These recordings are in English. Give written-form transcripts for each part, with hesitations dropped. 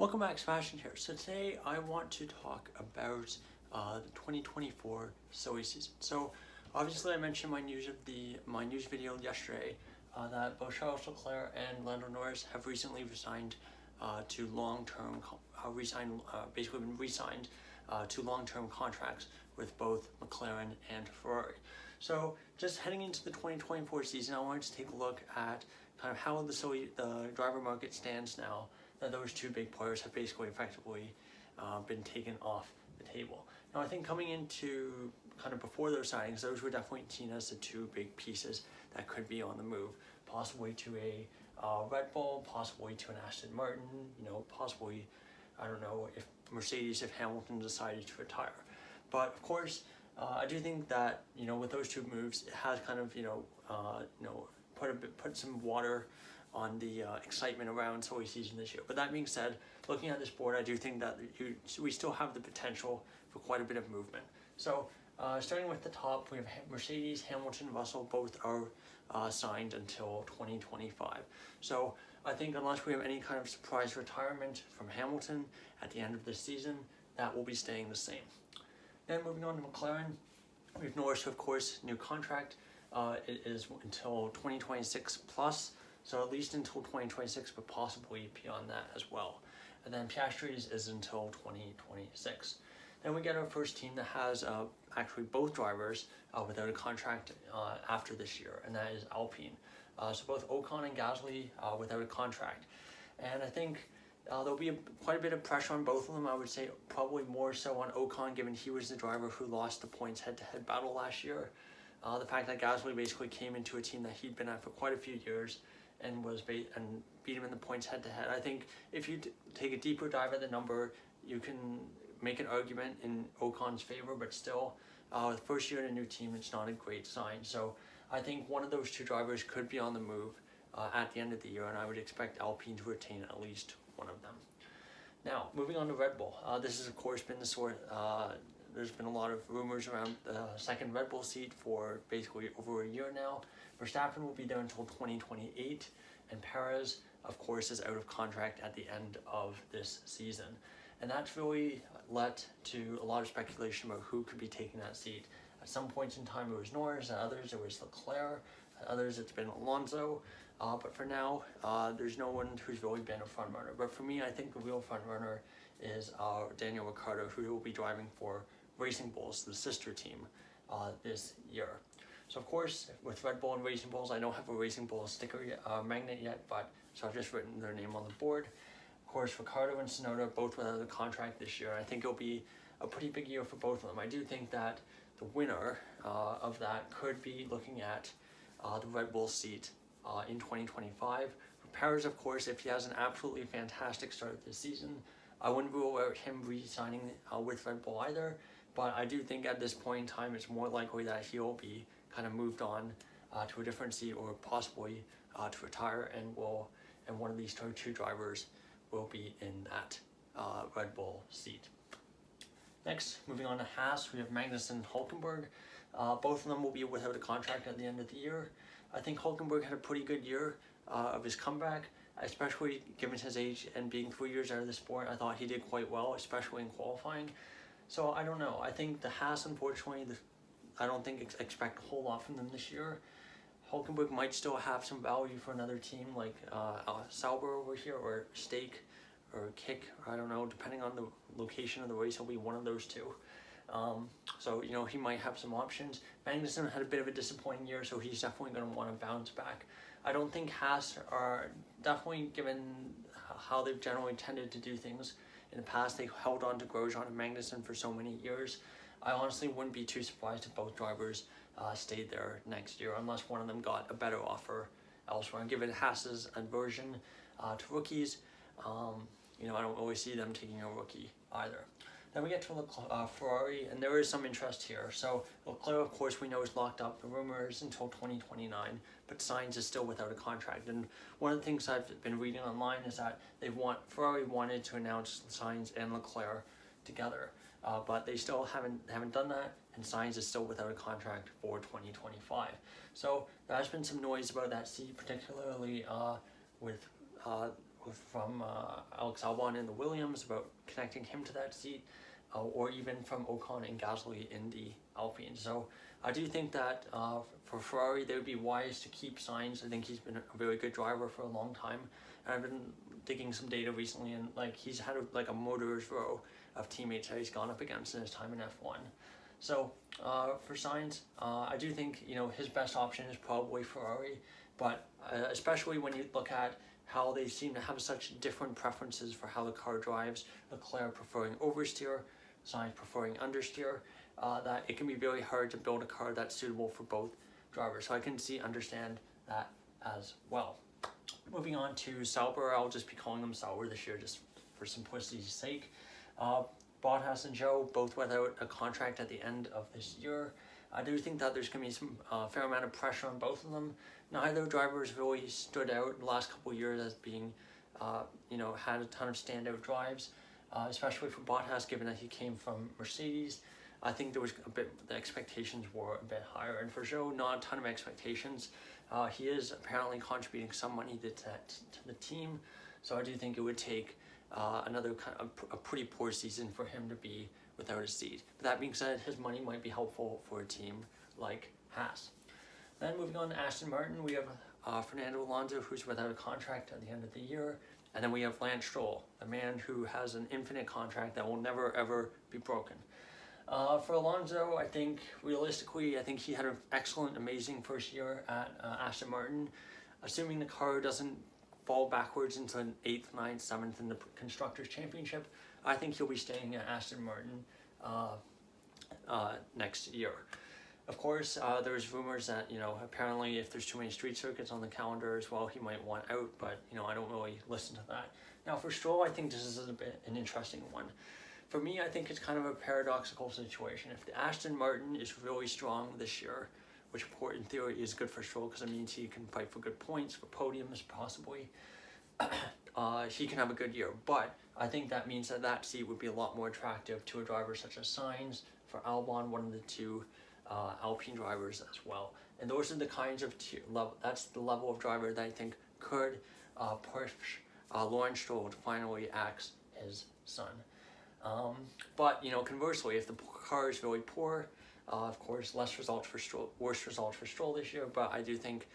Welcome back, Sebastian here. So today I want to talk about the 2024 silly season. So obviously I mentioned my news video yesterday that both Charles Leclerc and Lando Norris have recently resigned to long-term basically been re-signed to long-term contracts with both McLaren and Ferrari. So just heading into the 2024 season, I wanted to take a look at kind of how the driver market stands now that those two big players have basically effectively been taken off the table. Now I think coming into kind of before those signings, those were definitely seen as the two big pieces that could be on the move, possibly to a Red Bull, possibly to an Aston Martin, possibly, I don't know, if Mercedes, if Hamilton decided to retire. But of course, I do think that, with those two moves, it has kind of, put some water on the excitement around silly season this year. But that being said, looking at this board, I do think that we still have the potential for quite a bit of movement. So starting with the top, we have Mercedes, Hamilton, Russell, both are signed until 2025. So I think unless we have any kind of surprise retirement from Hamilton at the end of this season, that will be staying the same. Then moving on to McLaren, we have Norris, of course, new contract. It is until 2026 plus. So at least until 2026, but possibly beyond that as well. And then Piastri's is until 2026. Then we get our first team that has actually both drivers without a contract after this year, and that is Alpine. So both Ocon and Gasly without a contract. And I think there'll be quite a bit of pressure on both of them. I would say probably more so on Ocon, given he was the driver who lost the points head-to-head battle last year. The fact that Gasly basically came into a team that he'd been at for quite a few years and beat him in the points head-to-head. I think if you take a deeper dive at the number, you can make an argument in Ocon's favor, but still, the first year in a new team, it's not a great sign. So I think one of those two drivers could be on the move at the end of the year, and I would expect Alpine to retain at least one of them. Now, moving on to Red Bull. This has, of course, been the sort there's been a lot of rumors around the second Red Bull seat for basically over a year now. Verstappen will be there until 2028, and Perez, of course, is out of contract at the end of this season. And that's really led to a lot of speculation about who could be taking that seat. At some points in time it was Norris, at others it was Leclerc, at others it's been Alonso. But for now, there's no one who's really been a front runner. But for me, I think the real front runner is Daniel Ricciardo, who will be driving for Racing Bulls, the sister team, this year. So of course, with Red Bull and Racing Bulls, I don't have a Racing Bull sticker magnet yet, so I've just written their name on the board. Of course, Ricciardo and Tsunoda both without a contract this year. I think it'll be a pretty big year for both of them. I do think that the winner of that could be looking at the Red Bull seat in 2025. For Perez, of course, if he has an absolutely fantastic start this season, I wouldn't rule out him re-signing with Red Bull either. But I do think at this point in time, it's more likely that he'll be kind of moved on to a different seat, or possibly to retire, and one of these two drivers will be in that Red Bull seat. Next, moving on to Haas, we have Magnussen and Hülkenberg. Both of them will be without a contract at the end of the year. I think Hülkenberg had a pretty good year of his comeback, especially given his age and being 3 years out of the sport. I thought he did quite well, especially in qualifying. So I don't know. I think the Haas, unfortunately, I don't think expect a whole lot from them this year. Hülkenberg might still have some value for another team like Sauber over here, or Stake, or Kick, or I don't know, depending on the location of the race, he'll be one of those two. So, he might have some options. Magnussen had a bit of a disappointing year, so he's definitely going to want to bounce back. I don't think Haas are, definitely given how they've generally tended to do things in the past, they held on to Grosjean and Magnussen for so many years. I honestly wouldn't be too surprised if both drivers stayed there next year, unless one of them got a better offer elsewhere. And given Haas's aversion to rookies, I don't always see them taking a rookie either. Then we get to Ferrari, and there is some interest here. So Leclerc, of course, we know is locked up. The rumor is until 2029, but Sainz is still without a contract. And one of the things I've been reading online is that Ferrari wanted to announce Sainz and Leclerc together, but they still haven't done that, and Sainz is still without a contract for 2025. So there has been some noise about that seat, particularly with from Alex Albon in the Williams about connecting him to that seat, or even from Ocon and Gasly in the Alpine. So I do think that for Ferrari, they would be wise to keep Sainz. I think he's been a very good driver for a long time. And I've been digging some data recently, and like he's had a murderer's row of teammates that he's gone up against in his time in F1. So for Sainz, I do think his best option is probably Ferrari, but especially when you look at how they seem to have such different preferences for how the car drives. Leclerc preferring oversteer, Sainz preferring understeer, that it can be very hard to build a car that's suitable for both drivers. So I can understand that as well. Moving on to Sauber, I'll just be calling them Sauber this year just for simplicity's sake. Bottas and Zhou both without a contract at the end of this year. I do think that there's going to be some fair amount of pressure on both of them. Neither driver has really stood out in the last couple of years as being, had a ton of standout drives, especially for Bottas, given that he came from Mercedes. I think there was the expectations were a bit higher. And for Zhou, not a ton of expectations. He is apparently contributing some money to the team. So I do think it would take another kind of a pretty poor season for him to be without a seat. But that being said, his money might be helpful for a team like Haas. Then moving on to Aston Martin, we have Fernando Alonso, who's without a contract at the end of the year. And then we have Lance Stroll, a man who has an infinite contract that will never ever be broken. For Alonso, I think realistically, he had an excellent, amazing first year at Aston Martin. Assuming the car doesn't fall backwards into an 8th, 9th, 7th in the Constructors' Championship, I think he'll be staying at Aston Martin next year. Of course, there's rumors that, apparently if there's too many street circuits on the calendar as well, he might want out, but, I don't really listen to that. Now, for Stroll, I think this is a bit an interesting one. For me, I think it's kind of a paradoxical situation. If the Aston Martin is really strong this year, which in theory is good for Stroll because it means he can fight for good points, for podiums possibly, he can have a good year. But I think that means that seat would be a lot more attractive to a driver such as Sainz, for Albon, one of the two Alpine drivers as well. And those are the kinds of that's the level of driver that I think could push Lawrence Stroll to finally axe his son. But conversely, if the car is really poor, of course, worse results for Stroll this year. But I do think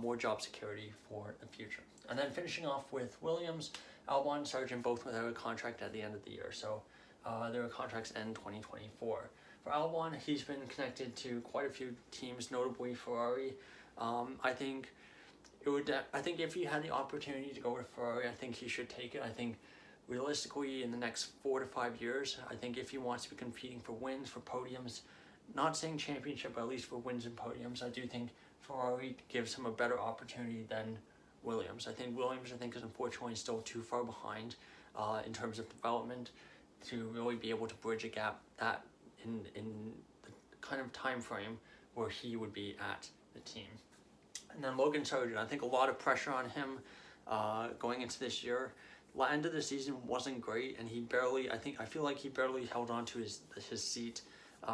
more job security for the future. And then finishing off with Williams, Albon and Sargent both without a contract at the end of the year. So their contracts end 2024. For Albon, he's been connected to quite a few teams, notably Ferrari. I think if he had the opportunity to go with Ferrari, I think he should take it. I think realistically, in the next 4 to 5 years, I think if he wants to be competing for wins, for podiums, not saying championship, but at least for wins and podiums, I do think Ferrari gives him a better opportunity than Williams. I think Williams, is unfortunately still too far behind in terms of development to really be able to bridge a gap that in the kind of time frame where he would be at the team. And then Logan Sargent, I think a lot of pressure on him going into this year. The end of the season wasn't great, and I feel like he barely held on to his seat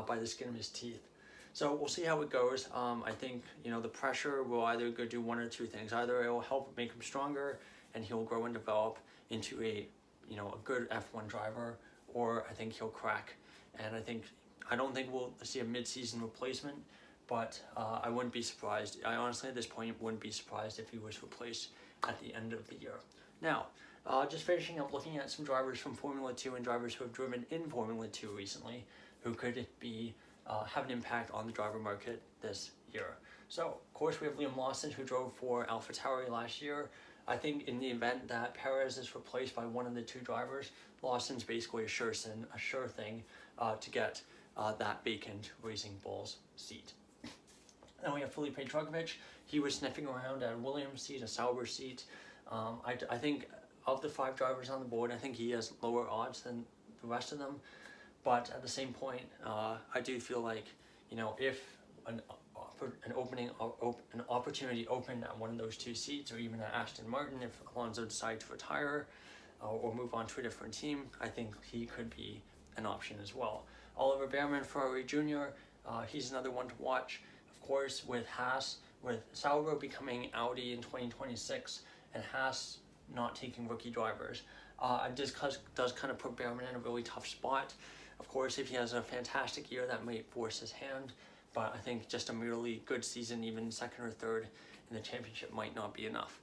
by the skin of his teeth. So we'll see how it goes. I think the pressure will either go do one or two things. Either it will help make him stronger, and he'll grow and develop into a good F1 driver, or I think he'll crack. And I don't think we'll see a mid-season replacement, but I wouldn't be surprised. I honestly at this point wouldn't be surprised if he was replaced at the end of the year. Now, just finishing up looking at some drivers from Formula 2 and drivers who have driven in Formula 2 recently, who could be have an impact on the driver market this year. So, of course, we have Liam Lawson, who drove for AlphaTauri last year. I think in the event that Perez is replaced by one of the two drivers, Lawson's basically a sure thing to get that vacant Racing Bulls seat. Then we have Felipe Drugovich. He was sniffing around at a Williams seat, a Sauber seat. I think of the 5 drivers on the board, I think he has lower odds than the rest of them. But at the same point, I do feel like, if an opportunity opened at one of those 2 seats, or even at Aston Martin, if Alonso decided to retire or move on to a different team, I think he could be an option as well. Oliver Behrman, Ferrari Jr., he's another one to watch. Of course, with Haas, with Sauber becoming Audi in 2026, and Haas not taking rookie drivers. It just does kind of put Behrman in a really tough spot. Of course, if he has a fantastic year, that might force his hand, but I think just a merely good season, even second or third in the championship, might not be enough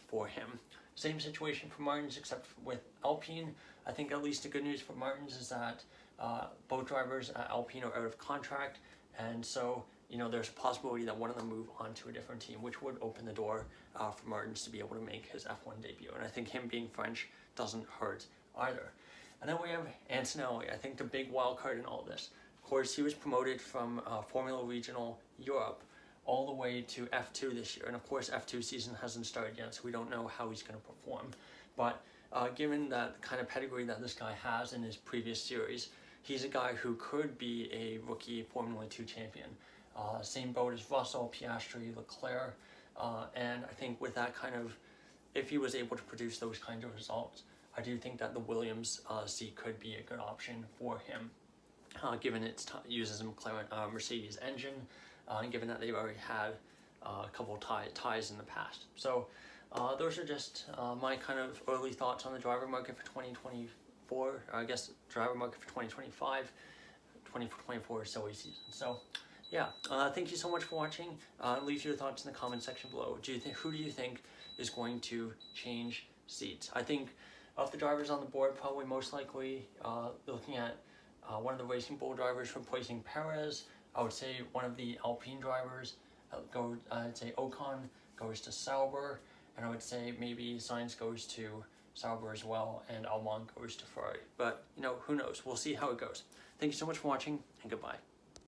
for him. Same situation for Martins, except with Alpine. I think at least the good news for Martins is that both drivers at Alpine are out of contract, and so there's a possibility that one of them move on to a different team, which would open the door for Martins to be able to make his F1 debut. And I think him being French doesn't hurt either. And then we have Antonelli, I think the big wild card in all this. Of course, he was promoted from Formula Regional Europe all the way to F2 this year. And of course, F2 season hasn't started yet, so we don't know how he's going to perform. But given that kind of pedigree that this guy has in his previous series, he's a guy who could be a rookie Formula 2 champion. Same boat as Russell, Piastri, Leclerc, and I think with that kind of, if he was able to produce those kinds of results, I do think that the Williams seat could be a good option for him, given it uses a McLaren Mercedes engine, and given that they've already had a couple of ties in the past. So those are just my kind of early thoughts on the driver market for 2024, or I guess driver market for 2025, 2024 silly season. So yeah, thank you so much for watching. Leave your thoughts in the comment section below. Who do you think is going to change seats? I think of the drivers on the board, probably most likely looking at one of the Racing Bull drivers replacing Perez. I would say one of the Alpine drivers, I'd say Ocon goes to Sauber, and I would say maybe Sainz goes to Sauber as well, and Albon goes to Ferrari. But who knows? We'll see how it goes. Thank you so much for watching, and goodbye.